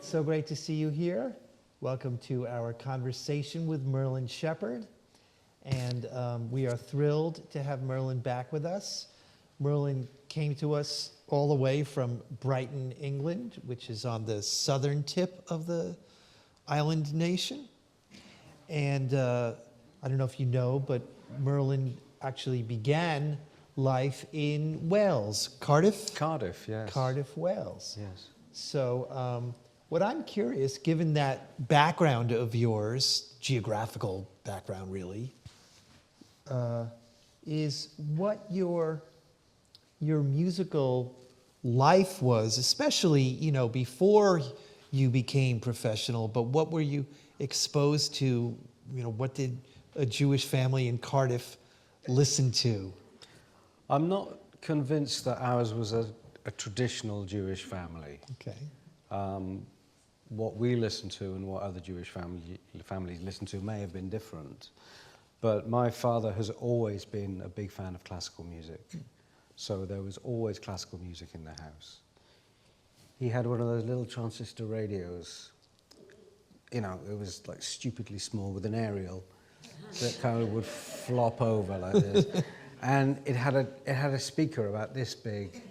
So great to see you here. Welcome to our conversation with Merlin Shepherd. And we are thrilled to have Merlin back with us. Merlin came to us all the way from Brighton, England, which is on the southern tip of the island nation. And I don't know if you know, but Merlin actually began life in Wales. Cardiff? Cardiff, yes. Cardiff, Wales. Yes. So what I'm curious, given that background of yours, geographical background really, is what your musical life was, especially, you know, before you became professional, but what were you exposed to, you know, what did a Jewish family in Cardiff listen to? I'm not convinced that ours was a traditional Jewish family. Okay. What we listened to and what other Jewish families listened to may have been different. But my father has always been a big fan of classical music. So there was always classical music in the house. He had one of those little transistor radios. You know, it was like stupidly small with an aerial that kind of would flop over like this. And it had a speaker about this big.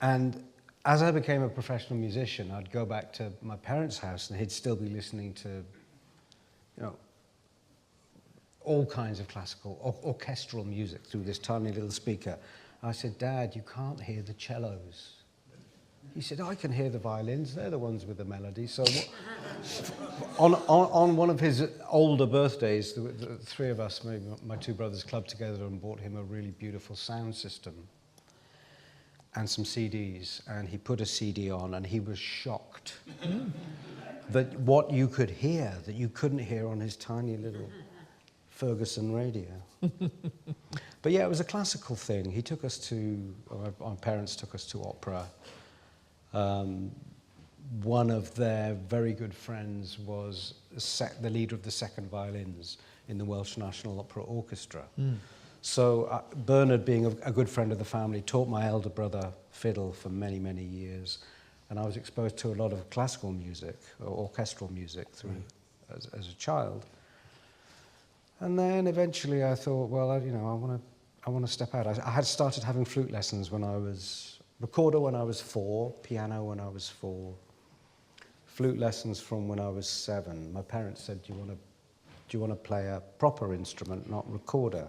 And as I became a professional musician, I'd go back to my parents' house and he'd still be listening to, you know, all kinds of classical, orchestral music through this tiny little speaker. I said, Dad, you can't hear the cellos. He said, I can hear the violins, they're the ones with the melody. So on one of his older birthdays, the three of us, my two brothers, clubbed together and bought him a really beautiful sound system and some CDs, and he put a CD on and he was shocked that what you could hear, that you couldn't hear on his tiny little Ferguson radio. But yeah, it was a classical thing. He took us to, our parents took us to opera. One of their very good friends was the leader of the second violins in the Welsh National Opera Orchestra. So Bernard, being a good friend of the family, taught my elder brother fiddle for many, many years. And I was exposed to a lot of classical music, or orchestral music, as a child. And then eventually I thought, well, you know, I want to step out. I had started having flute lessons when I was, recorder when I was 4, piano when I was 4, flute lessons from when I was 7. My parents said, do you want to play a proper instrument, not recorder?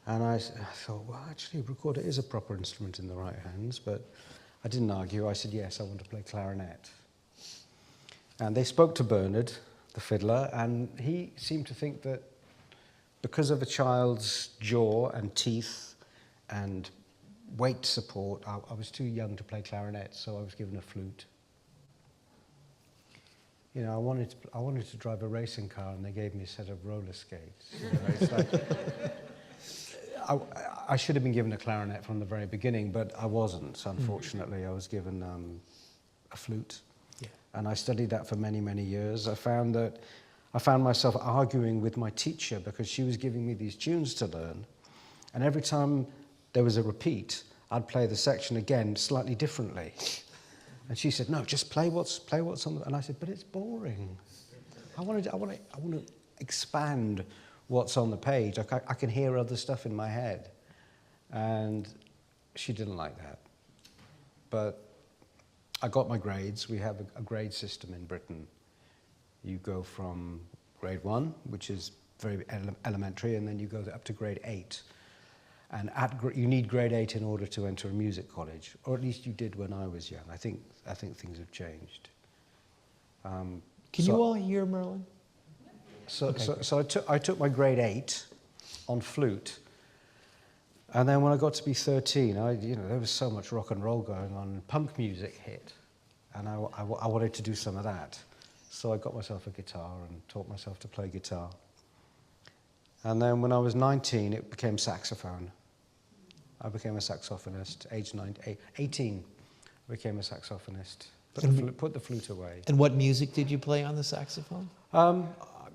And I thought, well, actually, recorder is a proper instrument in the right hands, but I didn't argue. I said, yes, I want to play clarinet. And they spoke to Bernard, the fiddler, and he seemed to think that because of a child's jaw and teeth and weight support, I was too young to play clarinet, so I was given a flute. You know, I wanted to drive a racing car, and they gave me a set of roller skates. You know, it's like, I should have been given a clarinet from the very beginning, but I wasn't, unfortunately. I was given a flute. Yeah. And I studied that for many, many years. I found myself arguing with my teacher because she was giving me these tunes to learn. And every time there was a repeat, I'd play the section again slightly differently. And she said, no, just play what's on the... And I said, but it's boring. I want to expand what's on the page. I can hear other stuff in my head. And she didn't like that. But I got my grades. We have a grade system in Britain. You go from grade 1, which is very elementary, and then you go up to grade 8. And you need grade 8 in order to enter a music college, or at least you did when I was young. I think things have changed. Can you all hear Merlin? So I took my grade 8 on flute, and then when I got to be 13, there was so much rock and roll going on, punk music hit, and I wanted to do some of that. So I got myself a guitar and taught myself to play guitar. And then when I was 19, it became saxophone. I became a saxophonist. Age 18, I became a saxophonist. Put the flute away. And what music did you play on the saxophone?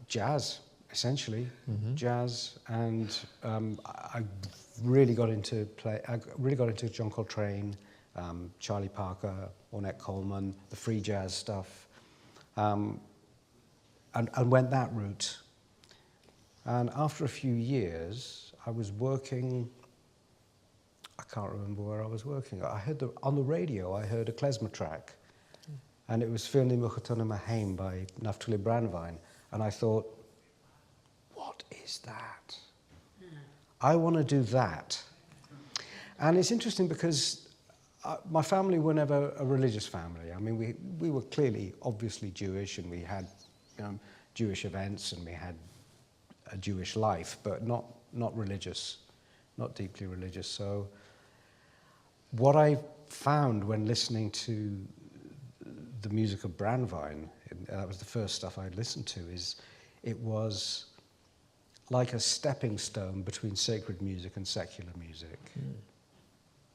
Jazz, essentially. Jazz, and I really got into John Coltrane, Charlie Parker, Ornette Coleman, the free jazz stuff, and went that route. And after a few years, I was working, I can't remember where I was working. I heard on the radio, I heard a Klezmer track, and it was Philny Muchatonim Aheym by Naftali Brandwein. And I thought, what is that? I want to do that. And it's interesting because my family were never a religious family. I mean, we were clearly, obviously Jewish, and we had Jewish events, and we had a Jewish life, but not religious, not deeply religious. So what I found when listening to the music of Brandwein, that was the first stuff I'd listened to, is it was like a stepping stone between sacred music and secular music.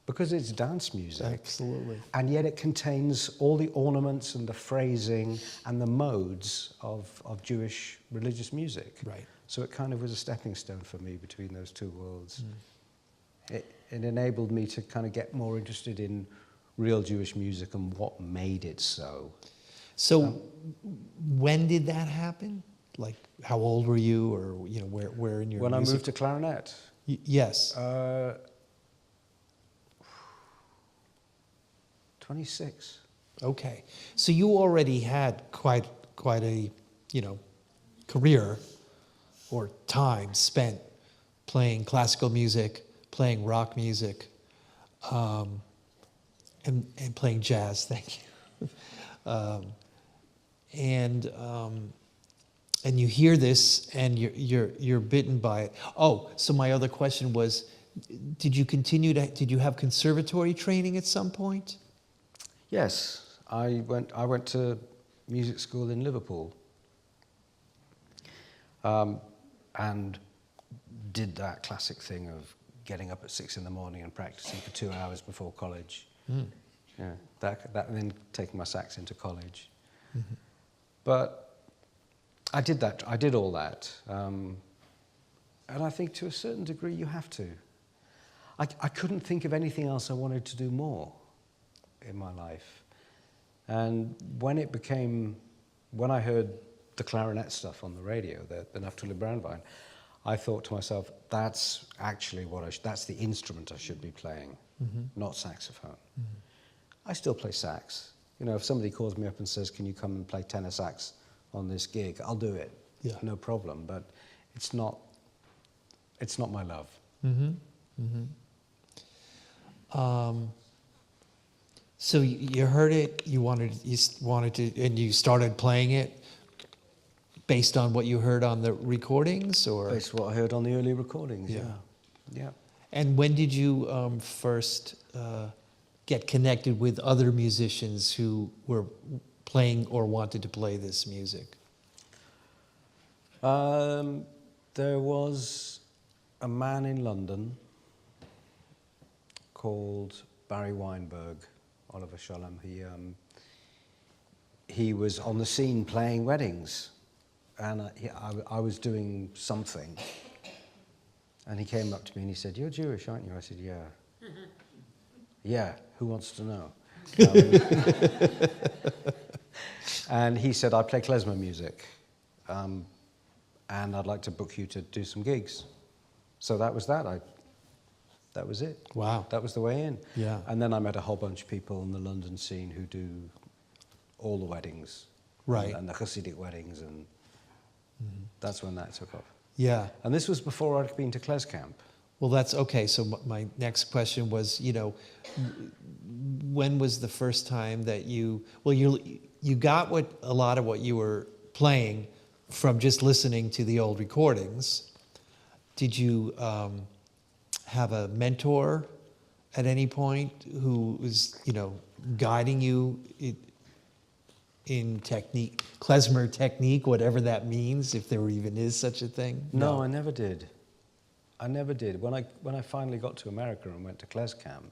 Because it's dance music. Absolutely. And yet it contains all the ornaments and the phrasing and the modes of Jewish religious music. Right. So it kind of was a stepping stone for me between those two worlds. It enabled me to kind of get more interested in real Jewish music and what made it so. So when did that happen? Like, how old were you, or where in your When music? I moved to clarinet. Yes. 26. Okay. So you already had quite a, career or time spent playing classical music, playing rock music, and playing jazz. Thank you. And you hear this, and you're bitten by it. Oh, so my other question was, did you have conservatory training at some point? Yes, I went to music school in Liverpool, and did that classic thing of getting up at 6 in the morning and practicing for 2 hours before college. Yeah, that and then taking my sax into college. But I did that. I did all that, and I think to a certain degree you have to. I couldn't think of anything else I wanted to do more in my life. And when I heard the clarinet stuff on the radio, the Naftali Brandwein, I thought to myself, that's actually that's the instrument I should be playing, not saxophone. I still play sax. If somebody calls me up and says, can you come and play tenor sax on this gig, I'll do it, no problem, but it's not my love. So you heard it, you wanted to, and you started playing it based on what you heard on the recordings, or? Based on what I heard on the early recordings, yeah. And when did you first get connected with other musicians who were playing or wanted to play this music? There was a man in London called Barry Weinberg, Oliver Sholem. He was on the scene playing weddings, and I was doing something, and he came up to me and he said, "You're Jewish, aren't you?" I said, "Yeah." "Yeah, who wants to know?" And he said, "I play klezmer music, and I'd like to book you to do some gigs." So that was that. That was it. Wow. That was the way in. Yeah. And then I met a whole bunch of people in the London scene who do all the weddings. Right. And the Hasidic weddings, and that's when that took off. Yeah. And this was before I'd been to Klez Camp. Well, that's okay. So my next question was, when was the first time that you got a lot of what you were playing from just listening to the old recordings. Did you have a mentor at any point who was, guiding you in technique, klezmer technique, whatever that means, if there even is such a thing? No, I never did. I never did. When I finally got to America and went to Klez Camp,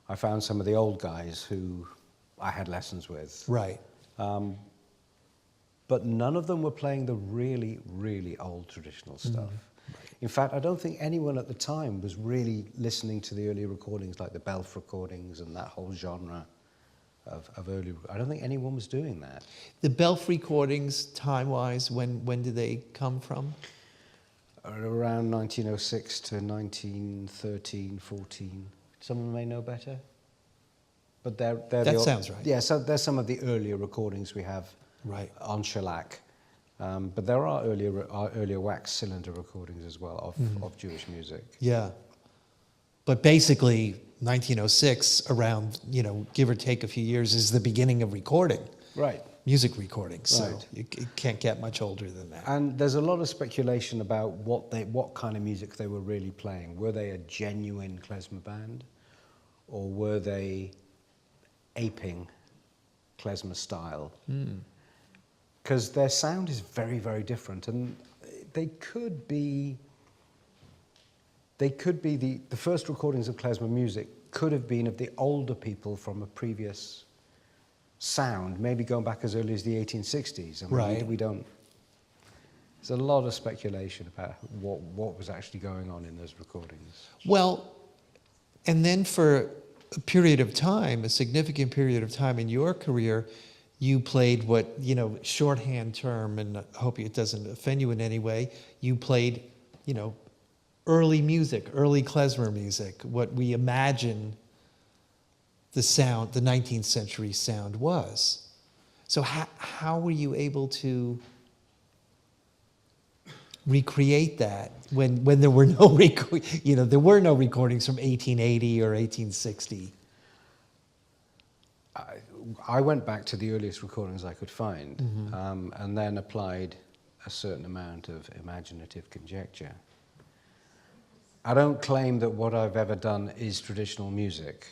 I found some of the old guys who I had lessons with. Right. But none of them were playing the really, really old traditional stuff. Right. In fact, I don't think anyone at the time was really listening to the early recordings, like the Belf recordings and that whole genre of early. I don't think anyone was doing that. The Belf recordings, time-wise, when did they come from? Around 1906 to 1913, 14. Someone may know better. But they're That sounds right. Yeah, so there's some of the earlier recordings we have Right. on shellac. But there are earlier wax cylinder recordings as well of Jewish music. Yeah. But basically, 1906, around, give or take a few years, is the beginning of recording. Right. Music recording. So Right. it can't get much older than that. And there's a lot of speculation about what kind of music they were really playing. Were they a genuine klezmer band, or were they aping klezmer style? Because their sound is very, very different, and they could be the first recordings of klezmer music could have been of the older people from a previous sound, maybe going back as early as the 1860s. I mean, Right. we don't. There's a lot of speculation about what was actually going on in those recordings. Well, and then for a period of time, a significant period of time in your career, you played what, shorthand term, and I hope it doesn't offend you in any way, you played, early music, early klezmer music, what we imagine the sound, the 19th century sound was. So how were you able to recreate that when there were no there were no recordings from 1880 or 1860? I went back to the earliest recordings I could find, and then applied a certain amount of imaginative conjecture. I don't claim that what I've ever done is traditional music.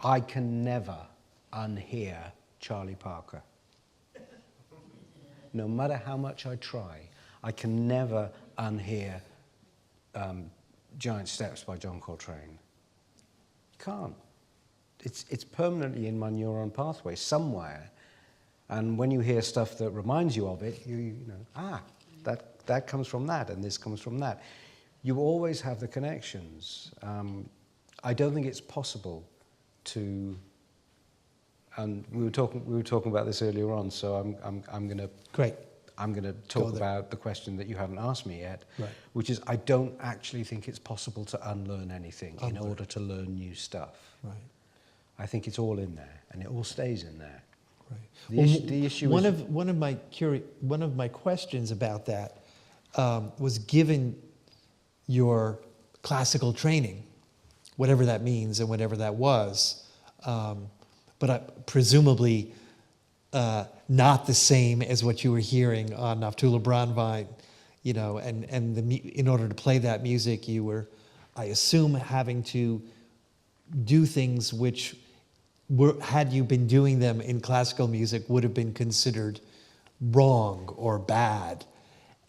I can never unhear Charlie Parker. No matter how much I try, I can never unhear Giant Steps by John Coltrane. Can't. It's permanently in my neuron pathway somewhere, and when you hear stuff that reminds you of it, that comes from that, and this comes from that. You always have the connections. I don't think it's possible to. And we were talking about this earlier on, so I'm going to. Great. I'm going to talk about the question that you haven't asked me yet, right. which is I don't actually think it's possible to unlearn anything in order to learn new stuff. Right. I think it's all in there, and it all stays in there. Right. The issue one is of my questions about that was, given your classical training, whatever that means and whatever that was, but presumably. Not the same as what you were hearing on Naftula Brandwein, in order to play that music, you were, I assume, having to do things which had you been doing them in classical music, would have been considered wrong or bad.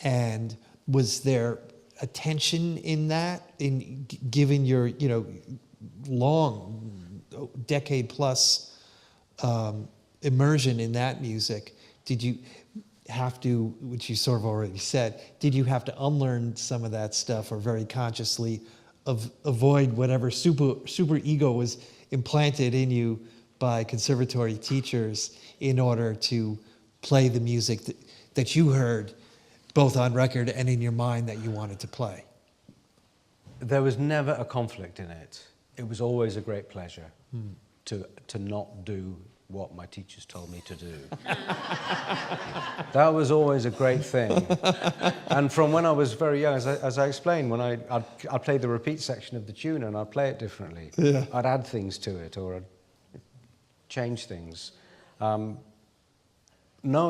And was there a tension in that, given your, long, decade plus immersion in that music? Did you have to, which you sort of already said, did you have to unlearn some of that stuff, or very consciously avoid whatever super ego was implanted in you by conservatory teachers in order to play the music that you heard both on record and in your mind that you wanted to play? There was never a conflict in it. It was always a great pleasure to not do what my teachers told me to do. That was always a great thing. And from when I was very young, as I explained, when I'd play the repeat section of the tune and I'd play it differently. Yeah. I'd add things to it, or I'd change things. No,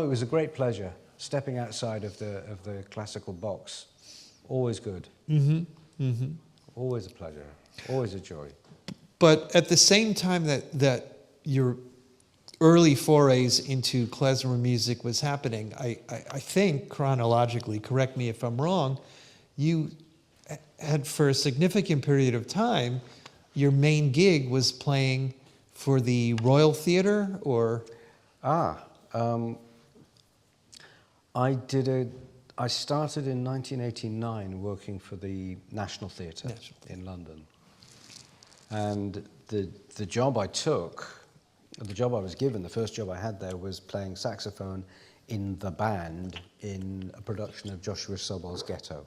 it was a great pleasure. Stepping outside of the classical box, always good. Always a pleasure, always a joy. But at the same time that your early forays into klezmer music was happening, I think chronologically, correct me if I'm wrong, you had, for a significant period of time, your main gig was playing for the Royal Theatre, or? I started in 1989 working for the National Theatre in London. And the job I took, the job I was given, the first job I had there was playing saxophone in the band in a production of Joshua Sobol's Ghetto.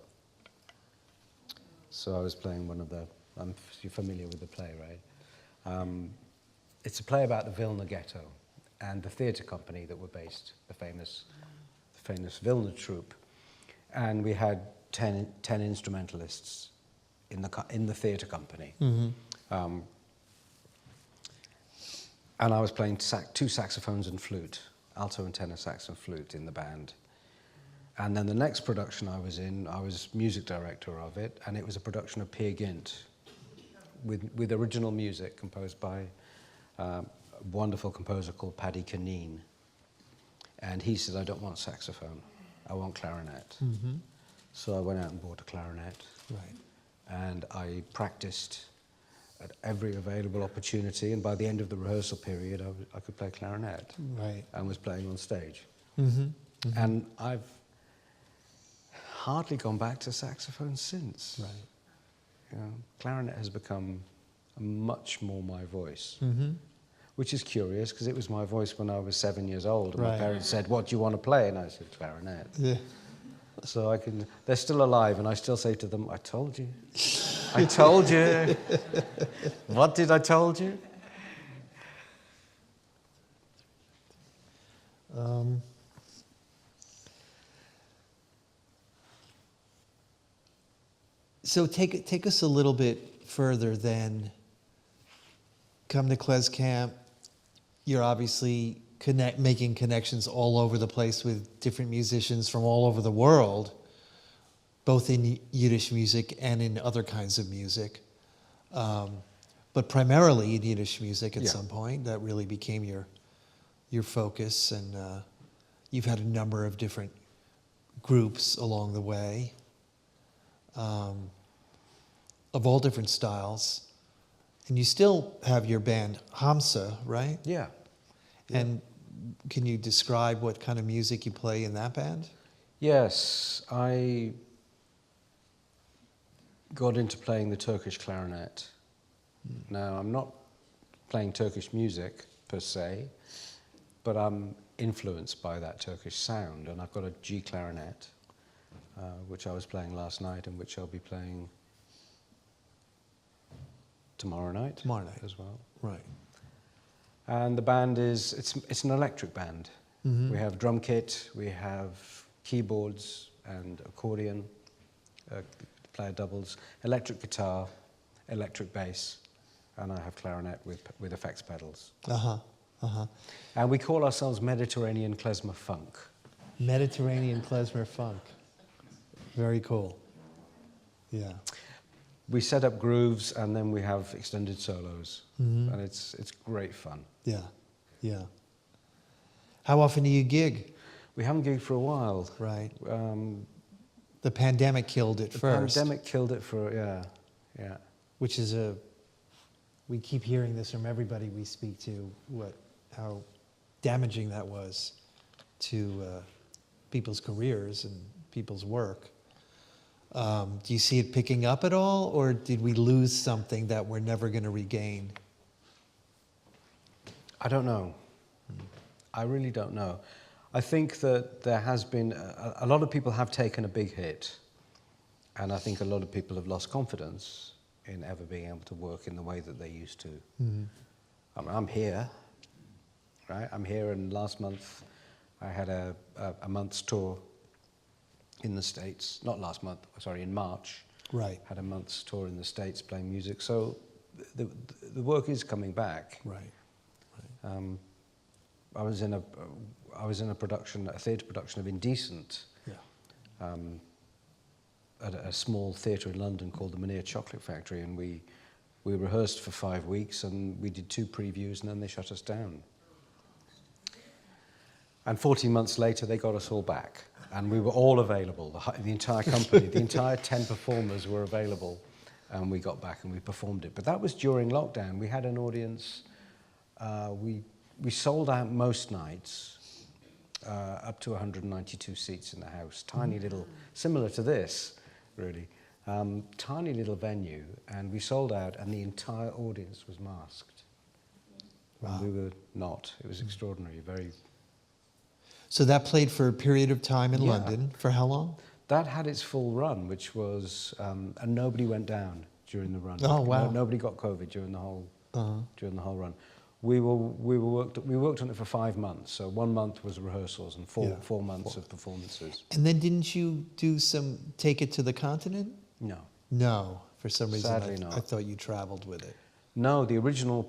So I was playing one of the, you're familiar with the play, right? It's a play about the Vilna Ghetto and the theatre company that were based, the famous Vilna troupe. And we had 10 instrumentalists in the theatre company. Mm-hmm. And I was playing two saxophones and flute, alto and tenor sax and flute in the band. And then the next production I was in, I was music director of it, and it was a production of Peer Gynt with original music composed by a wonderful composer called Paddy Caneen. And he said, I don't want saxophone, I want clarinet. Mm-hmm. So I went out and bought a clarinet. Right. And I practiced at every available opportunity, and by the end of the rehearsal period, I could play clarinet. Right. And was playing on stage. Mm-hmm. Mm-hmm. And I've hardly gone back to saxophone since. Right. You know, clarinet has become much more my voice, mm-hmm. which is curious because it was my voice when I was 7 years old, and my parents said, "What do you want to play?" And I said, "Clarinet." Yeah. So they're still alive, and I still say to them, "I told you. I told you. What did I told you?" So take us a little bit further then. Come to Klez Camp. You're obviously making connections all over the place with different musicians from all over the world, both in Yiddish music and in other kinds of music. But primarily in Yiddish music at some point. That really became your focus, and you've had a number of different groups along the way. Of all different styles. And you still have your band, Hamsa, right? Yeah. And can you describe what kind of music you play in that band? Yes, I got into playing the Turkish clarinet. Now, I'm not playing Turkish music per se, but I'm influenced by that Turkish sound, and I've got a G clarinet, which I was playing last night and which I'll be playing tomorrow night as well. Right. And the band it's an electric band. Mm-hmm. We have drum kit, we have keyboards and accordion, player doubles, electric guitar, electric bass, and I have clarinet with effects pedals. Uh-huh, uh-huh. And we call ourselves Mediterranean Klezmer Funk. Mediterranean Klezmer Funk. Very cool. Yeah. We set up grooves and then we have extended solos, mm-hmm. and it's great fun. Yeah, yeah. How often do you gig? We haven't gigged for a while. Right. The pandemic killed it first. The pandemic killed it yeah. Which is we keep hearing this from everybody we speak to, how damaging that was to people's careers and people's work. Do you see it picking up at all, or did we lose something that we're never going to regain? I don't know. I really don't know. I think that there has been, a lot of people have taken a big hit, and I think a lot of people have lost confidence in ever being able to work in the way that they used to. Mm-hmm. I mean, I'm here, right? I'm here, and last month I had a month's tour in the States, not last month, sorry, in March. Right. Had a month's tour in the States playing music. So the work is coming back. Right. I was in a production, a theatre production of Indecent. Yeah. At a small theatre in London called the Menier Chocolate Factory, and we rehearsed for 5 weeks, and we did 2 previews, and then they shut us down. And 14 months later, they got us all back. And we were all available, the entire company, the entire 10 performers were available, and we got back and we performed it. But that was during lockdown. We had an audience, we sold out most nights, up to 192 seats in the house. Tiny little, similar to this, really. Tiny little venue, and we sold out, and the entire audience was masked. Wow. And we were not. It was extraordinary, very... So that played for a period of time in Yeah. London. For how long? That had its full run, which was... and nobody went down during the run. Oh, wow. Nobody got COVID during the whole Uh-huh. run. We worked on it for 5 months. So 1 month was rehearsals and four months of performances. And then didn't you take it to the continent? No. No, for some reason Sadly not. I thought you traveled with it. No, the original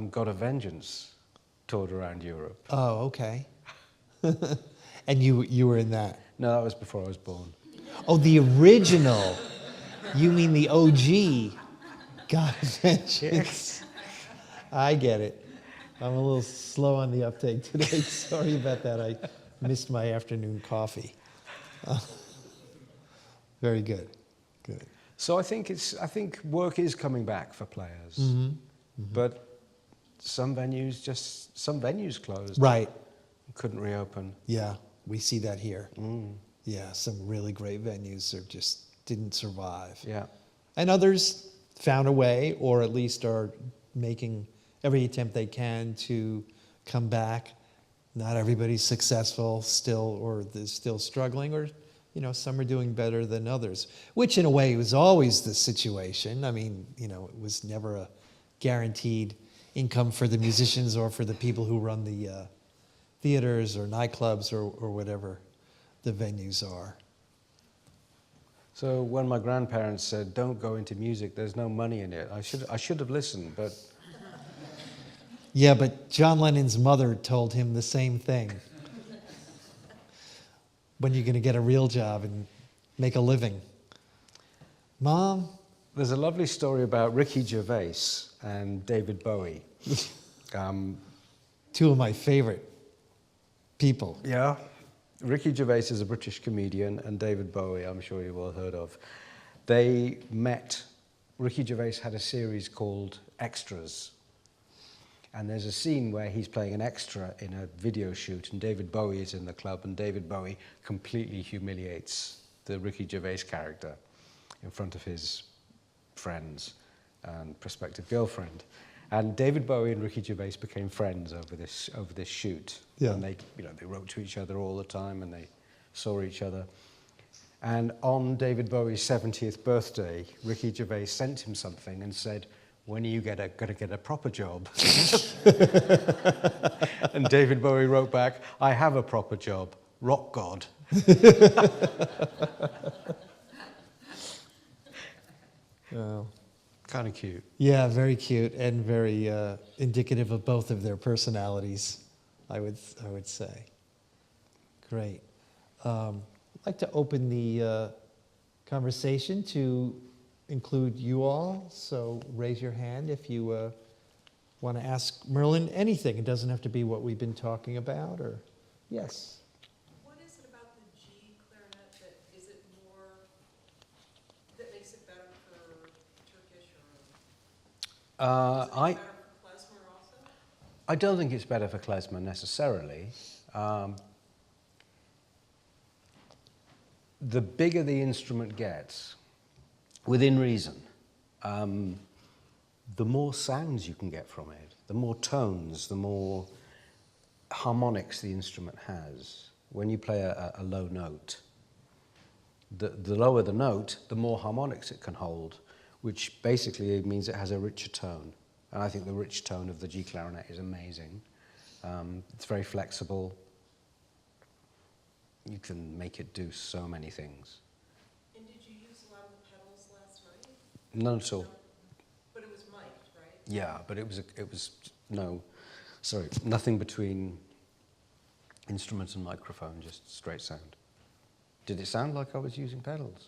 God of Vengeance toured around Europe. Oh, okay. And you were in that? No, that was before I was born. Oh, the original. You mean the OG God of Vengeance. I get it. I'm a little slow on the uptake today. Sorry about that. I missed my afternoon coffee. Very good. Good. So I think work is coming back for players, but some venues closed. Right. Couldn't reopen. Yeah, we see that here. Yeah, some really great venues just didn't survive. Yeah. And others found a way, or at least are making every attempt they can to come back. Not everybody's successful still, or they're still struggling, or some are doing better than others, which in a way was always the situation. I mean, it was never a guaranteed income for the musicians or for the people who run the theaters or nightclubs or whatever the venues are. So when my grandparents said, "Don't go into music, there's no money in it," I should have listened, but... Yeah, but John Lennon's mother told him the same thing. When you're going to get a real job and make a living? Mom? There's a lovely story about Ricky Gervais and David Bowie. Two of my favorite people. Yeah. Ricky Gervais is a British comedian, and David Bowie, I'm sure you've all heard of. They met. Ricky Gervais had a series called Extras. And there's a scene where he's playing an extra in a video shoot, and David Bowie is in the club, and David Bowie completely humiliates the Ricky Gervais character in front of his friends and prospective girlfriend. And David Bowie and Ricky Gervais became friends over this shoot. Yeah. And they wrote to each other all the time, and they saw each other. And on David Bowie's 70th birthday, Ricky Gervais sent him something and said, "When are you going to get a proper job?" And David Bowie wrote back, "I have a proper job, rock god." Oh. Kind of cute. Yeah, very cute and very indicative of both of their personalities, I would say. Great. I'd like to open the conversation to include you all, so raise your hand if you want to ask Merlin anything. It doesn't have to be what we've been talking about, or yes. What is it about the G clarinet that is it more that makes it better for Turkish or is it better for Klezmer also? I don't think it's better for Klezmer necessarily. The bigger the instrument gets, within reason, the more sounds you can get from it, the more tones, the more harmonics the instrument has. When you play a low note, the lower the note, the more harmonics it can hold, which basically means it has a richer tone. And I think the rich tone of the G clarinet is amazing. It's very flexible. You can make it do so many things. And did you use a lot of the pedals last night? None at all. But it was mic'd, right? Yeah, but it was nothing between instrument and microphone, just straight sound. Did it sound like I was using pedals?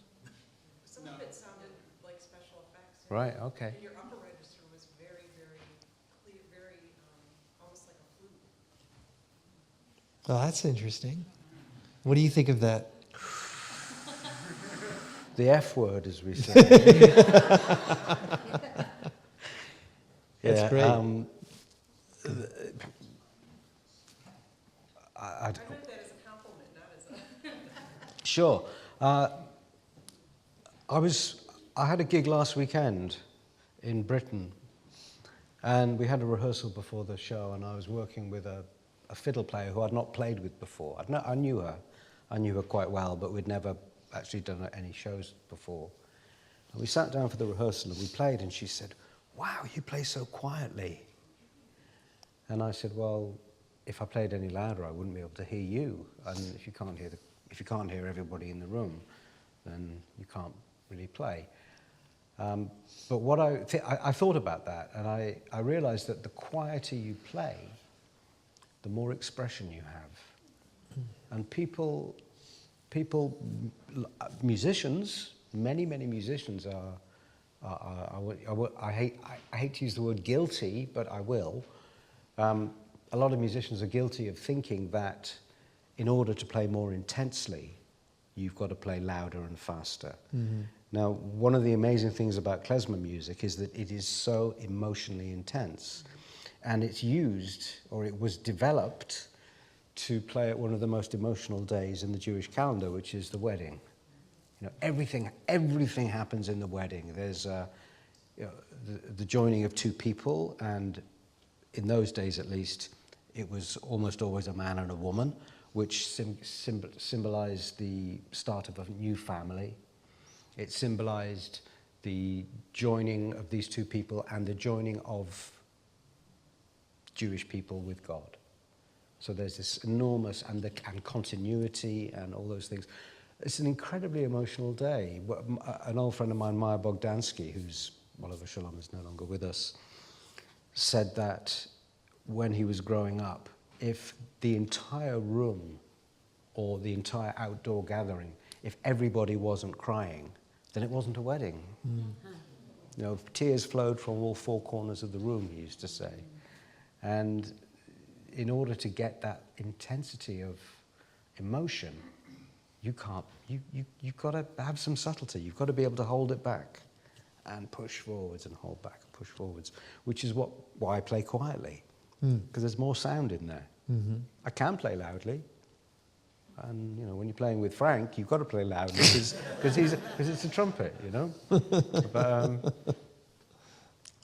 Some of it sounded like special effects. Right, okay. And your upper register was very, very clear, very almost like a flute. Oh, that's interesting. What do you think of that? The F word, as we say. That's great. I meant that as a compliment, not as a... Sure. I had a gig last weekend in Britain, and we had a rehearsal before the show, and I was working with a fiddle player who I'd not played with before. I knew her quite well, but we'd never actually done any shows before. And we sat down for the rehearsal and we played, and she said, "Wow, you play so quietly." And I said, "Well, if I played any louder, I wouldn't be able to hear you. And if you can't hear everybody in the room, then you can't really play." But what I thought about that, and I realized that the quieter you play, the more expression you have. And musicians, many musicians I hate to use the word guilty, but I will. A lot of musicians are guilty of thinking that in order to play more intensely, you've got to play louder and faster. Mm-hmm. Now, one of the amazing things about klezmer music is that it is so emotionally intense, and it's used, or it was developed, to play at one of the most emotional days in the Jewish calendar, which is the wedding. You know, everything happens in the wedding. There's the joining of two people, and in those days at least, it was almost always a man and a woman, which symbolized the start of a new family. It symbolized the joining of these two people and the joining of Jewish people with God. So there's this enormous, and continuity and all those things. It's an incredibly emotional day. An old friend of mine, Maya Bogdansky, who's, Oliver Shalom is no longer with us, said that when he was growing up, if the entire room or the entire outdoor gathering, if everybody wasn't crying, then it wasn't a wedding. Mm-hmm. You know, tears flowed from all four corners of the room, he used to say. And in order to get that intensity of emotion, you've got to have some subtlety. You've got to be able to hold it back and push forwards and hold back and push forwards, which is why I play quietly, because there's more sound in there. Mm-hmm. I can play loudly, and you know, when you're playing with Frank, you've got to play loudly because it's a trumpet, you know. But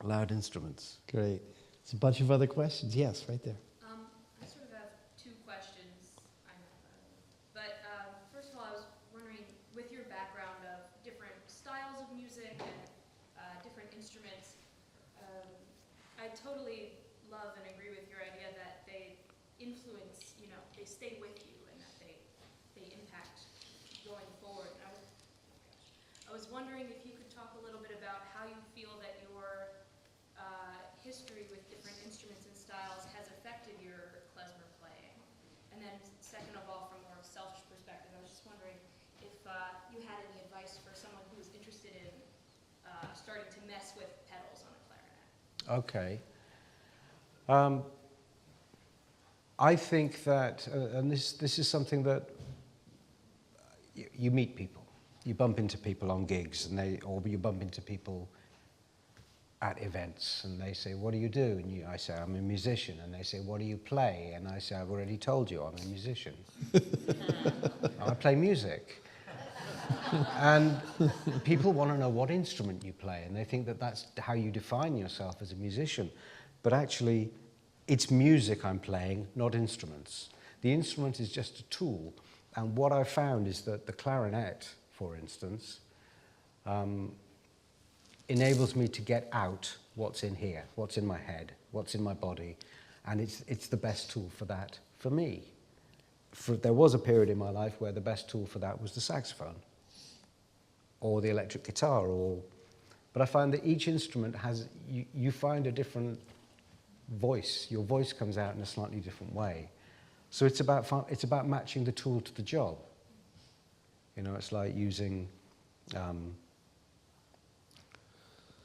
loud instruments. Great. There's a bunch of other questions. Yes, right there. I sort of have two questions. But first of all, I was wondering, with your background of different styles of music and different instruments, I totally love and agree with your idea that they influence, you know, they stay with you and that they impact going forward. I was wondering if you could talk a little bit about how you feel that your history with different instruments and styles has affected your klezmer playing. And then second of all, from more of a selfish perspective, I was just wondering if you had any advice for someone who's interested in starting to mess with pedals on a clarinet. Okay. I think that, and this is something that you meet people, you bump into people on gigs, or you bump into people at events, and they say, "What do you do?" And I say, "I'm a musician." And they say, "What do you play?" And I say, "I've already told you, I'm a musician." I play music. And people want to know what instrument you play, and they think that that's how you define yourself as a musician. But actually, it's music I'm playing, not instruments. The instrument is just a tool. And what I found is that the clarinet, for instance, enables me to get out what's in here, what's in my head, what's in my body, and it's the best tool for that for me. There was a period in my life where the best tool for that was the saxophone or the electric guitar, but I find that each instrument has, you find a different voice. Your voice comes out in a slightly different way. So it's about matching the tool to the job. You know, it's like using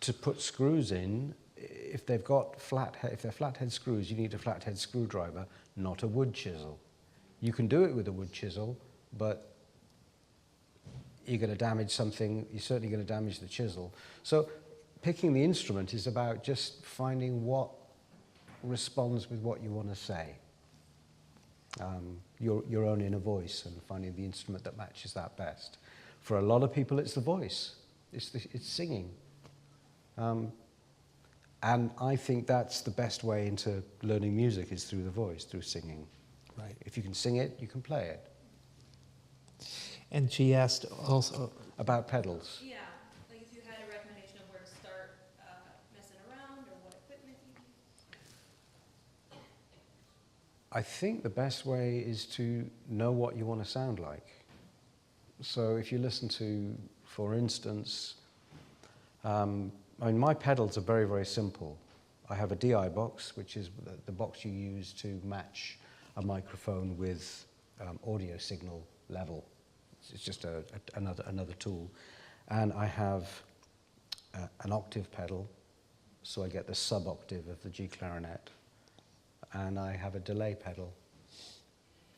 to put screws in. If they're flathead screws, you need a flathead screwdriver, not a wood chisel. You can do it with a wood chisel, but you're going to damage something. You're certainly going to damage the chisel. So picking the instrument is about just finding what responds with what you want to say. your own inner voice and finding the instrument that matches that best. For a lot of people, it's the voice. It's singing. And I think that's the best way into learning music is through the voice, through singing. Right. If you can sing it, you can play it. And she asked also, About pedals. Yeah, like if you had a recommendation of where to start messing around or what equipment you use. I think the best way is to know what you want to sound like. So if you listen to, for instance, my pedals are very, very simple. I have a DI box, which is the box you use to match a microphone with audio signal level. It's just another tool. And I have an octave pedal, so I get the sub-octave of the G clarinet. And I have a delay pedal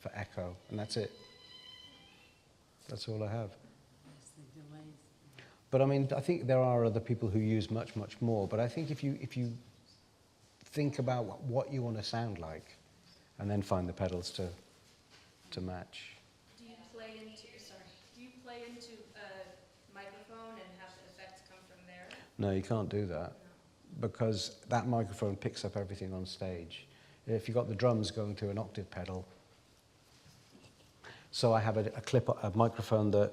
for echo, and that's it. That's all I have. But I mean, I think there are other people who use much, much more. But I think if you think about what you want to sound like, and then find the pedals to match. Do you play into a microphone and have the effects come from there? No, you can't do that, because that microphone picks up everything on stage. If you've got the drums going through an octave pedal, so I have a microphone that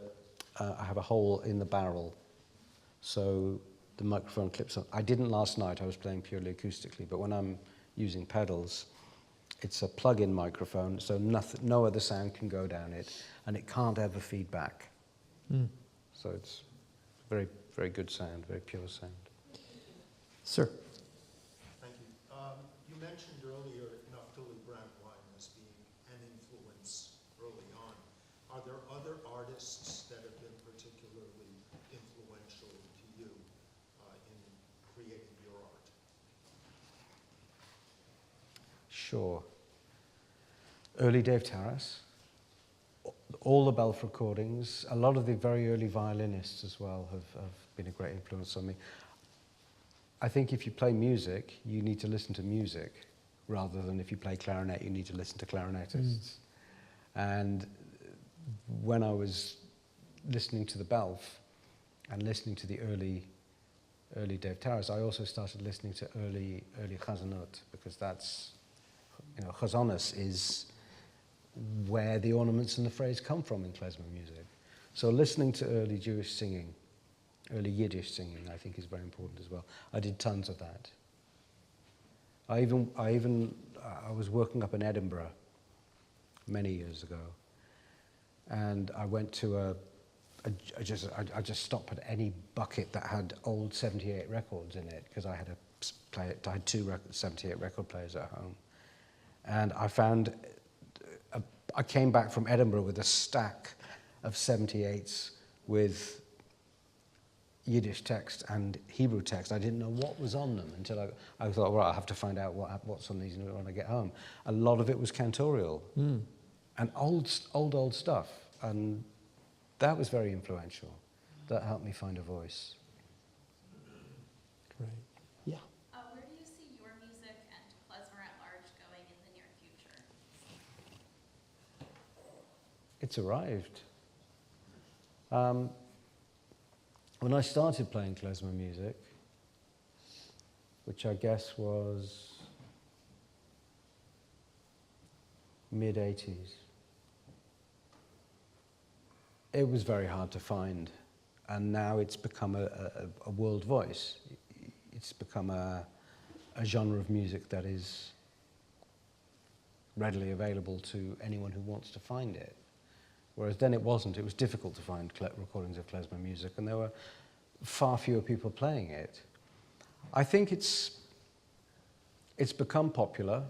I have a hole in the barrel, so the microphone clips on. I didn't last night, I was playing purely acoustically, but when I'm using pedals, it's a plug-in microphone, so no other sound can go down it, and it can't ever feed back. So it's very, very good sound, very pure sound. Sir. Thank you. You mentioned earlier Naftali Brandwein as being an influence early on. Are there other artists that have been particularly influential to you in creating your art? Sure. Early Dave Taras, all the Belf recordings, a lot of the very early violinists as well have been a great influence on me. I think if you play music, you need to listen to music, rather than if you play clarinet, you need to listen to clarinetists. And when I was listening to the Belf and listening to the early Dave Taras, I also started listening to early Kazanot, because that's, Chazanos is where the ornaments and the phrase come from in klezmer music. So listening to early Jewish singing, early Yiddish singing, I think is very important as well. I did tons of that. I was working up in Edinburgh many years ago, and I went to I just stopped at any bucket that had old 78 records in it, because I had I had two 78 record players at home, and I came back from Edinburgh with a stack of 78s with Yiddish text and Hebrew text. I didn't know what was on them until I thought, well, I'll have to find out what's on these when I get home. A lot of it was cantorial and old stuff, and that was very influential. That helped me find a voice. Great. Yeah. Where do you see your music and Klezmer at large going in the near future? It's arrived. When I started playing klezmer music, which I guess was mid-80s, it was very hard to find, and now it's become a world voice. It's become a genre of music that is readily available to anyone who wants to find it. Whereas then it wasn't. It was difficult to find recordings of klezmer music, and there were far fewer people playing it. I think it's become popular.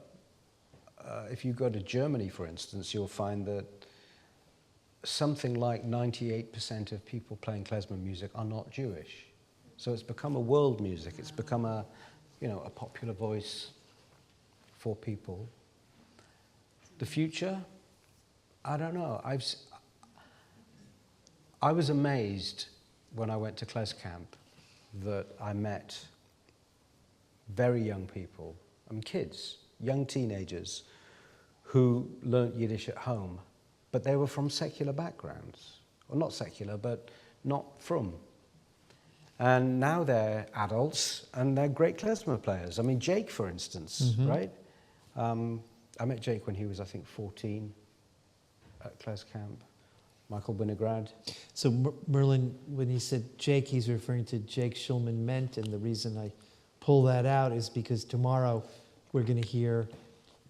If you go to Germany, for instance, you'll find that something like 98% of people playing klezmer music are not Jewish. So it's become a world music. It's become a popular voice for people. The future, I don't know. I was amazed when I went to Klez Camp that I met very young people, kids, young teenagers, who learnt Yiddish at home, but they were from secular backgrounds. Or not secular, but not from. And now they're adults and they're great klezmer players. I mean, Jake, for instance, right? I met Jake when he was, I think, 14 at Klez Camp. Michael Winograd. So Merlin, when he said Jake, he's referring to Jake Schulman Ment, and the reason I pull that out is because tomorrow we're going to hear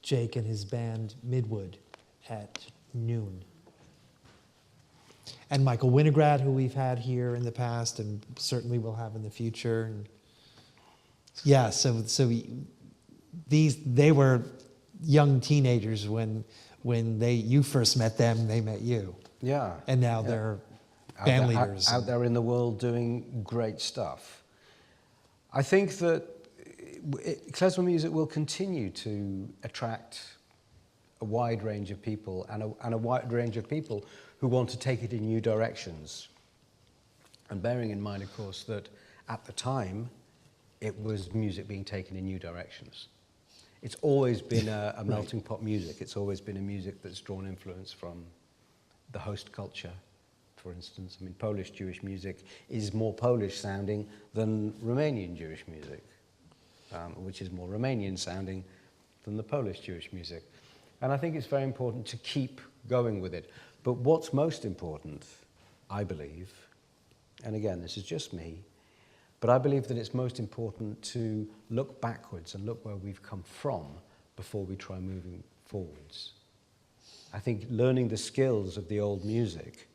Jake and his band Midwood at noon. And Michael Winograd, who we've had here in the past and certainly will have in the future. And yeah, they were young teenagers when you first met them, they met you. Yeah. And now they're band leaders. Out there in the world doing great stuff. I think that klezmer music will continue to attract a wide range of people and a wide range of people who want to take it in new directions. And bearing in mind, of course, that at the time, it was music being taken in new directions. It's always been a melting pot music. It's always been a music that's drawn influence from the host culture, for instance. I mean, Polish Jewish music is more Polish sounding than Romanian Jewish music, which is more Romanian sounding than the Polish Jewish music. And I think it's very important to keep going with it. But what's most important, I believe, and again, this is just me, but I believe that it's most important to look backwards and look where we've come from before we try moving forwards. I think learning the skills of the old music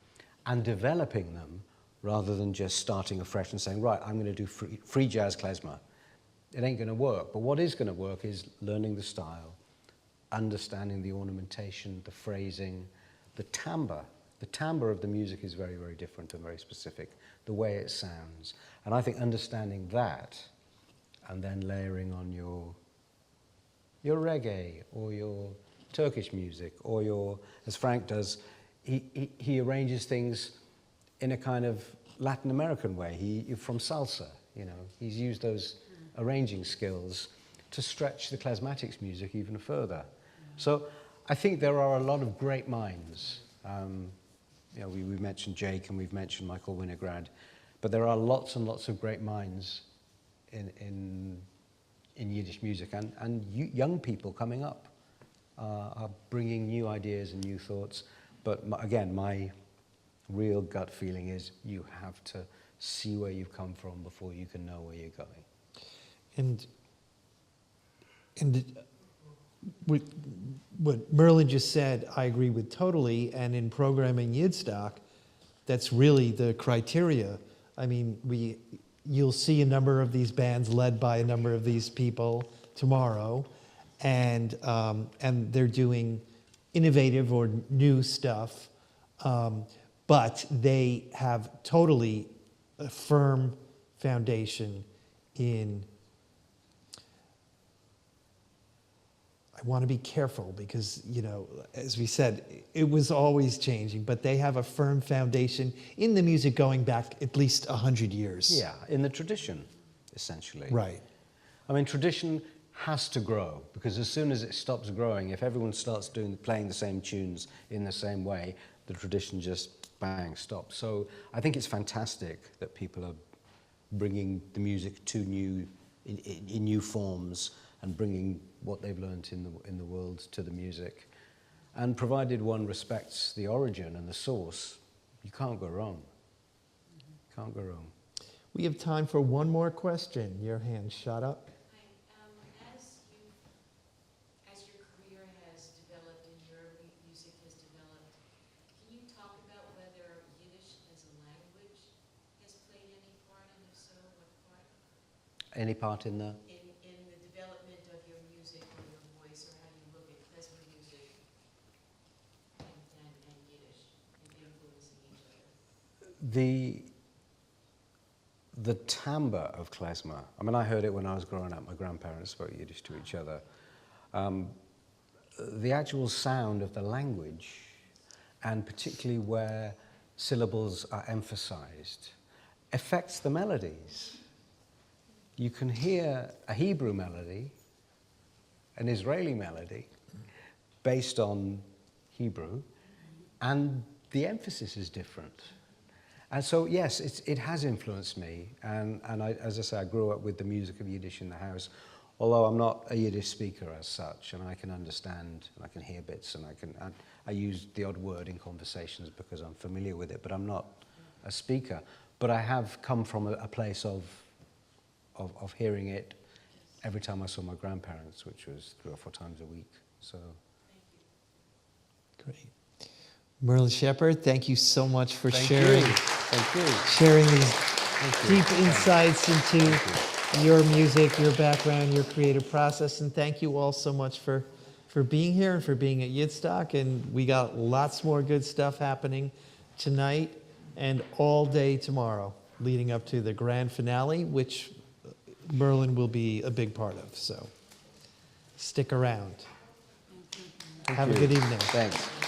and developing them rather than just starting afresh and saying, right, I'm going to do free jazz klezmer. It ain't going to work. But what is going to work is learning the style, understanding the ornamentation, the phrasing, the timbre. The timbre of the music is very, very different and very specific, the way it sounds. And I think understanding that and then layering on your reggae or your Turkish music or your, as Frank does, he arranges things in a kind of Latin American way. From salsa, you know, he's used those arranging skills to stretch the Klezmatics music even further. So I think there are a lot of great minds. You know, we mentioned Jake and we've mentioned Michael Winograd, but there are lots and lots of great minds in Yiddish music, and young people coming up are bringing new ideas and new thoughts. But again, my real gut feeling is you have to see where you've come from before you can know where you're going. And what Merlin just said, I agree with totally. And in programming Yidstock, that's really the criteria. I mean, you'll see a number of these bands led by a number of these people tomorrow, and they're doing innovative or new stuff, but they have totally a firm foundation in. I want to be careful because, you know, as we said, it was always changing, but they have a firm foundation in the music going back at least 100 years. Yeah, in the tradition, essentially. Right. I mean, tradition has to grow, because as soon as it stops growing, if everyone starts playing the same tunes in the same way, the tradition just, bang, stops. So I think it's fantastic that people are bringing the music to in new forms, and bringing what they've learnt in the world to the music. And provided one respects the origin and the source, you can't go wrong. Can't go wrong. We have time for one more question. Your hand shot up. As your career has developed and your music has developed, can you talk about whether Yiddish as a language has played any part, and if so, what part? Any part in the? In the development of your music or your voice, or how you look at klezmer music and Yiddish, and influencing each other? The timbre of klezmer, I mean, I heard it when I was growing up. My grandparents spoke Yiddish to each other. The actual sound of the language, and particularly where syllables are emphasized, affects the melodies. You can hear a Hebrew melody, an Israeli melody, based on Hebrew, and the emphasis is different. And so, yes, it has influenced me. And as I say, I grew up with the music of Yiddish in the house, although I'm not a Yiddish speaker as such, and I can understand, and I can hear bits, and I use the odd word in conversations because I'm familiar with it, but I'm not a speaker. But I have come from a place of hearing it every time I saw my grandparents, which was 3 or 4 times a week. So, Great. Merlin Shepherd, thank you so much for sharing these deep insights into your music, your background, your creative process, and thank you all so much for being here and for being at Yidstock. And we got lots more good stuff happening tonight and all day tomorrow, leading up to the grand finale, which Merlin will be a big part of. So stick around. Have a good evening. Thanks.